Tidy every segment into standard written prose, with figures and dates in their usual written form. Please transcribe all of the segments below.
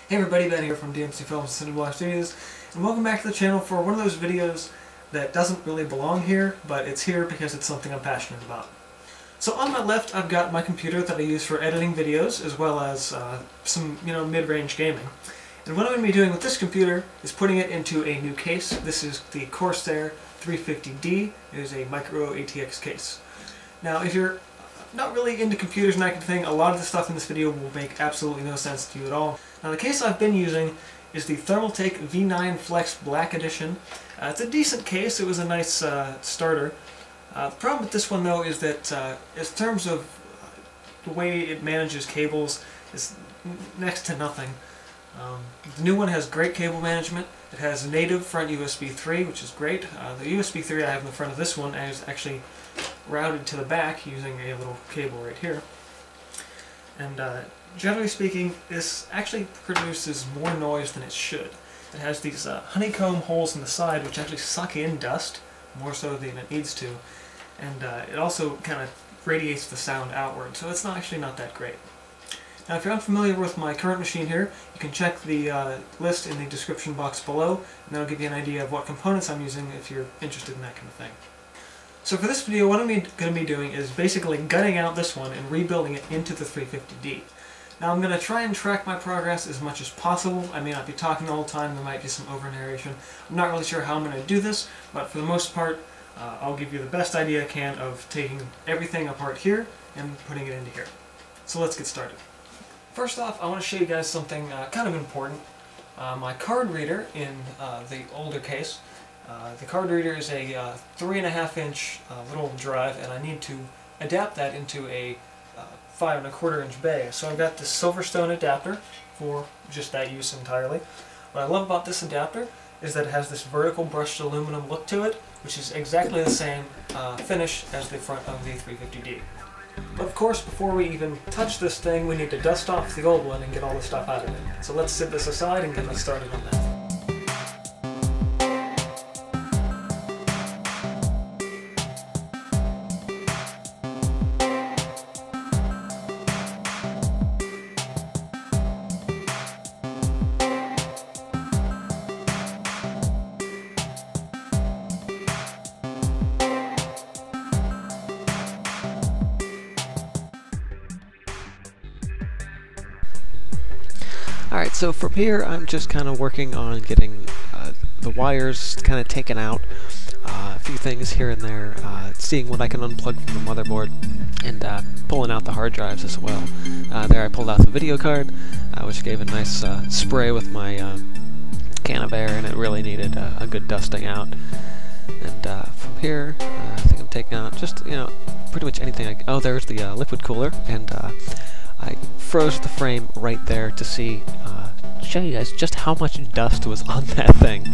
Hey everybody, Ben here from DMC Films and Cineblock Studios, and welcome back to the channel for one of those videos that doesn't really belong here, but it's here because it's something I'm passionate about. So on my left I've got my computer that I use for editing videos, as well as some mid-range gaming. And what I'm going to be doing with this computer is putting it into a new case. This is the Corsair 350D. It is a micro ATX case. Now if you're not really into computers and that kind of thing, a lot of the stuff in this video will make absolutely no sense to you at all. Now the case I've been using is the Thermaltake V9 Flex Black Edition. It's a decent case, it was a nice starter. The problem with this one though is that in terms of the way it manages cables is next to nothing. The new one has great cable management. It has native front USB 3, which is great. The USB 3 I have in the front of this one is actually routed to the back using a little cable right here. And generally speaking, this actually produces more noise than it should. It has these honeycomb holes in the side which actually suck in dust, more so than it needs to. And it also kind of radiates the sound outward, so it's actually not that great. Now if you're unfamiliar with my current machine here, you can check the list in the description box below, and that'll give you an idea of what components I'm using if you're interested in that kind of thing. So for this video, what I'm going to be doing is basically gutting out this one and rebuilding it into the 350D. Now I'm going to try and track my progress as much as possible. I may not be talking the whole time, there might be some over-narration. I'm not really sure how I'm going to do this, but for the most part, I'll give you the best idea I can of taking everything apart here and putting it into here. So let's get started. First off, I want to show you guys something kind of important. My card reader in the older case. The card reader is a 3.5-inch little drive, and I need to adapt that into a 5.25-inch bay. So I've got this Silverstone adapter for just that use entirely. What I love about this adapter is that it has this vertical brushed aluminum look to it, which is exactly the same finish as the front of the 350D. But of course, before we even touch this thing, we need to dust off the old one and get all the stuff out of it. So let's set this aside and get us started on that. Alright, so from here I'm just kind of working on getting the wires kind of taken out, a few things here and there, seeing what I can unplug from the motherboard, and pulling out the hard drives as well. There I pulled out the video card, which gave a nice spray with my can of air, and it really needed a good dusting out. And from here, I think I'm taking out just, pretty much anything. Oh, there's the liquid cooler, and I froze the frame right there to show you guys just how much dust was on that thing.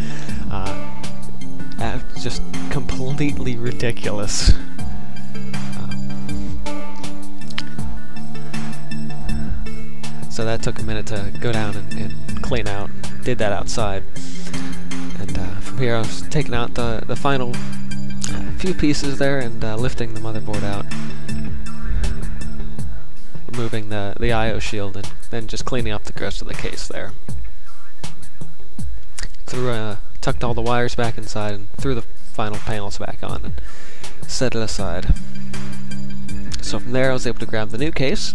Just completely ridiculous. So that took a minute to go down and clean out. Did that outside. And from here I was taking out the final few pieces there and lifting the motherboard out. Removing the I/O shield and then just cleaning up the rest of the case there. Tucked all the wires back inside and threw the final panels back on and set it aside. So from there I was able to grab the new case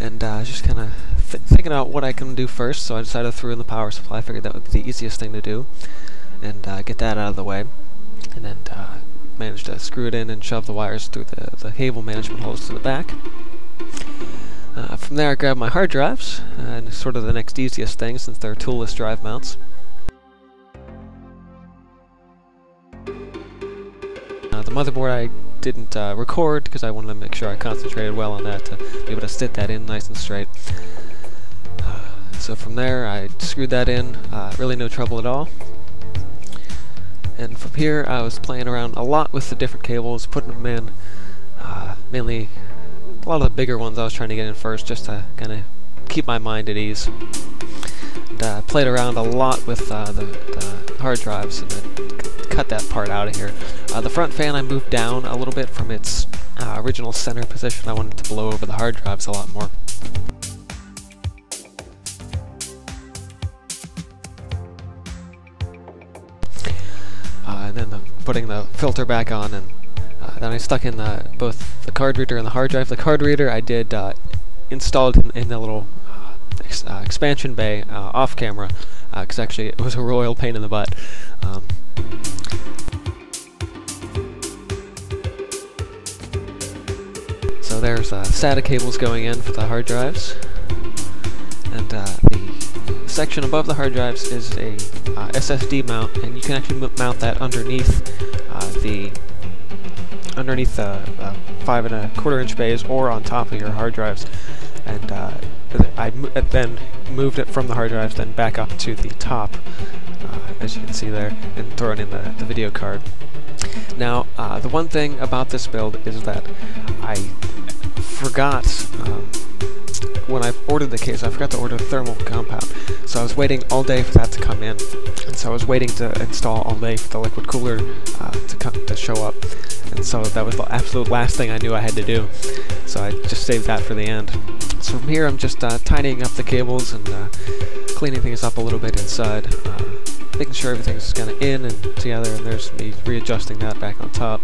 and just kind of thinking out what I can do first, so I decided to throw in the power supply. I figured that would be the easiest thing to do and get that out of the way, and then managed to screw it in and shove the wires through the cable management holes to the back. From there I grabbed my hard drives, and sort of the next easiest thing since they're toolless drive mounts. The motherboard I didn't record because I wanted to make sure I concentrated well on that to be able to sit that in nice and straight. So from there I screwed that in, really no trouble at all. And from here I was playing around a lot with the different cables, putting them in, mainly a lot of the bigger ones I was trying to get in first, just to kind of keep my mind at ease. And played around a lot with the hard drives and then cut that part out of here. The front fan I moved down a little bit from its original center position. I wanted to blow over the hard drives a lot more. putting the filter back on, and then I stuck in both the card reader and the hard drive. The card reader I did installed in the little expansion bay off camera, because actually it was a royal pain in the butt. So there's SATA cables going in for the hard drives, and the section above the hard drives is a SSD mount, and you can actually mount that underneath the 5 1/4 inch bays or on top of your hard drives. And I then moved it from the hard drives then back up to the top, as you can see there, and thrown in the video card. Now, the one thing about this build is that I forgot, when I ordered the case, I forgot to order the thermal compound, so I was waiting all day for that to come in, and so I was waiting to install all day for the liquid cooler to show up, and so that was the absolute last thing I knew I had to do, so I just saved that for the end. So from here I'm just tidying up the cables and cleaning things up a little bit inside, making sure everything's kind of in and together, and there's me readjusting that back on top.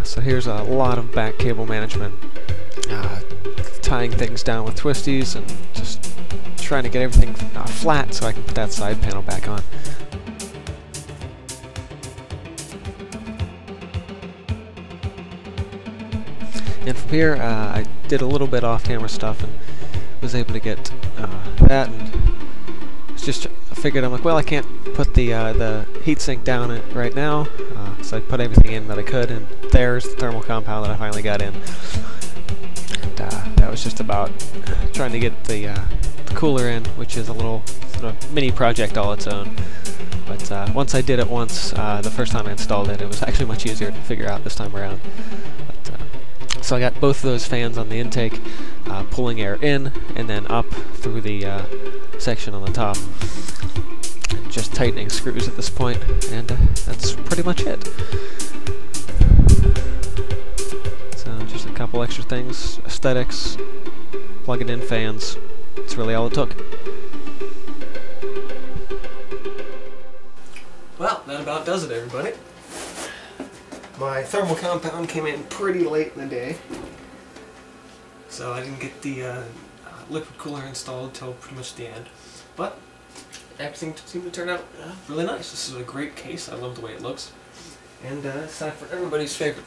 So here's a lot of back cable management, tying things down with twisties and just trying to get everything flat so I can put that side panel back on. And from here I did a little bit off-camera stuff and was able to get that, and just figured, I'm like, well, I can't put the heatsink down right now, so I put everything in that I could, and there's the thermal compound that I finally got in. And that was just about trying to get the cooler in, which is a little sort of mini project all its own. But once I did it once, the first time I installed it, it was actually much easier to figure out this time around. But, so I got both of those fans on the intake, pulling air in and then up through the section on the top. And just tightening screws at this point, and that's pretty much it. So just a couple extra things, aesthetics, plug it in fans. That's really all it took. Well, that about does it, everybody. My thermal compound came in pretty late in the day, so I didn't get the liquid cooler installed till pretty much the end. But everything seemed to turn out really nice. This is a great case. I love the way it looks. And it's time for everybody's favorite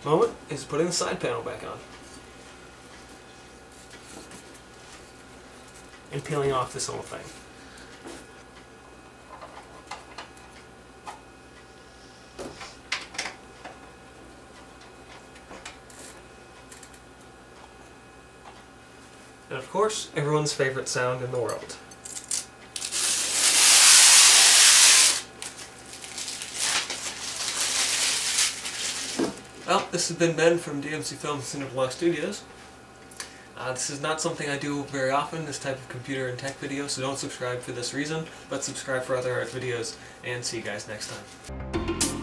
moment, is putting the side panel back on. And peeling off this whole thing. And of course, everyone's favorite sound in the world. Well, this has been Ben from DMC Films Cineblock Studios. This is not something I do very often, this type of computer and tech video, so don't subscribe for this reason, but subscribe for other art videos, and see you guys next time.